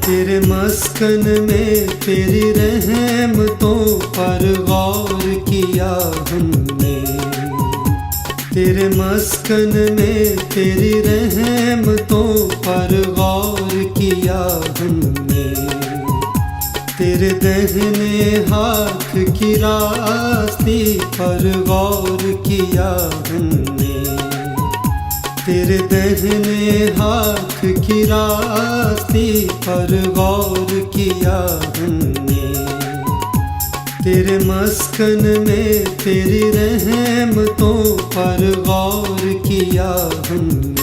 तेरे मस्कन में तेरी रहमतों पर गौर किया हमने। तेरे मस्कन में तेरी रहमतों पर गौर किया हमने। तेरे दाहिने हाथ की रास्ते पर गौर किया हमने। तेरे दाहिने हाथ की रास्ते पर गौर किया हमने। तेरे मस्कन में तेरी रहमतों पर गौर किया हमने।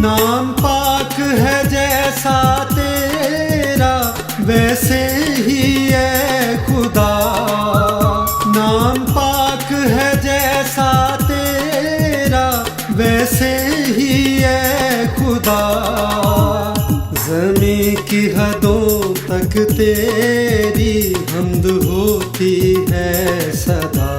नाम पाक है जैसा तेरा वैसे ही है खुदा। नाम पाक है जैसा तेरा वैसे ही है खुदा। ज़मीं की हदों तक तेरी हम्द होती है सदा।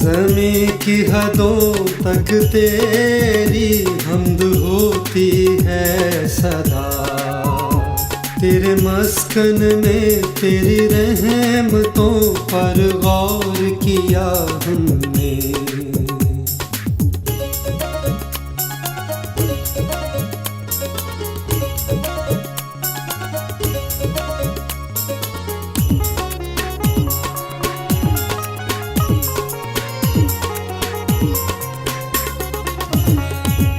ज़मीं की हदों तक तेरी हम्द होती है सदा। तेरे मस्कन में तेरी रहमतों पर गौर किया हमने।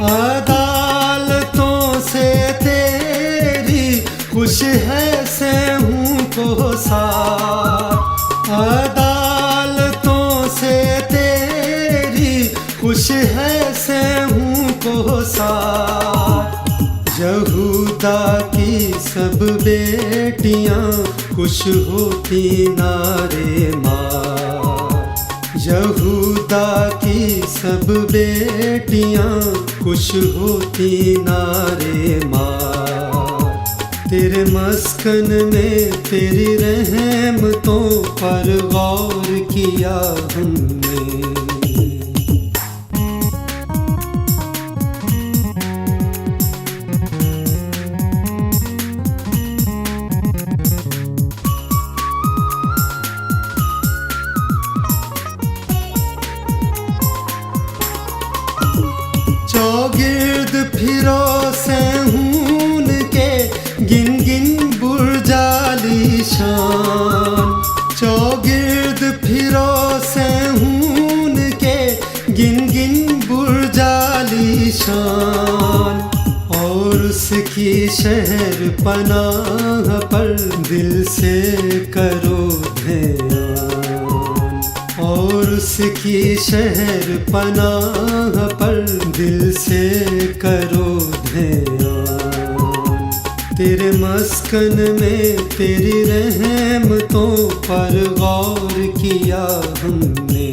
अदालतों से तेरी खुश है सहूं को साथ। अदालतों से तेरी खुश है सहूं को साथ। यहूदा की सब बेटियां खुश होती नारे माँ। यहूदा की सब बेटियां खुश होती नारे माँ। तेरे मस्कन में तेरी रहमतों पर गौर किया हमने। चौगिर्द फिरो सहून के गिन गिन बुर्जाली शान। चौगिर्द फिरो सहून के गिन गिन बुर्जाली शान। और उसकी शहर पनाह पर दिल से करो ध्यान। और उसकी शहर पनाह पर दिल से करो ध्यान। तेरे मस्कन में तेरी रहमतों पर गौर किया हमने।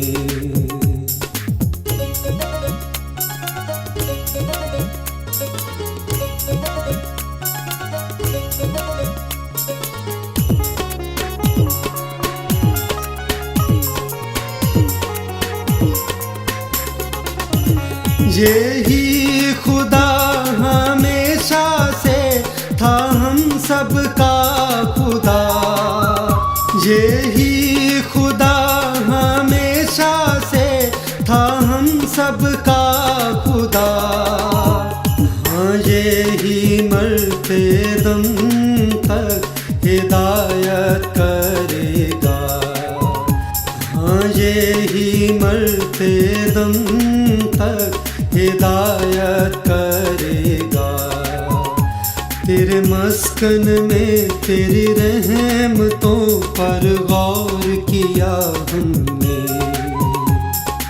यही खुदा हमेशा से था हम सबका खुदा। यही खुदा हमेशा से था हम सबका खुदा। हाँ यही मरते दम तक हिदायत करेगा। हाँ यही मरते दम तक हिदायत करेगा। तेरे मस्कन में तेरी रहमतों पर गौर किया हमने।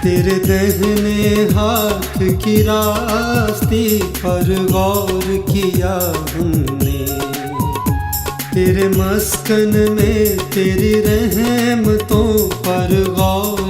तेरे तेरे दाहिने हाथ की रास्ते पर गौर किया हमने, तेरे मस्कन में तेरी रहमतों पर गौर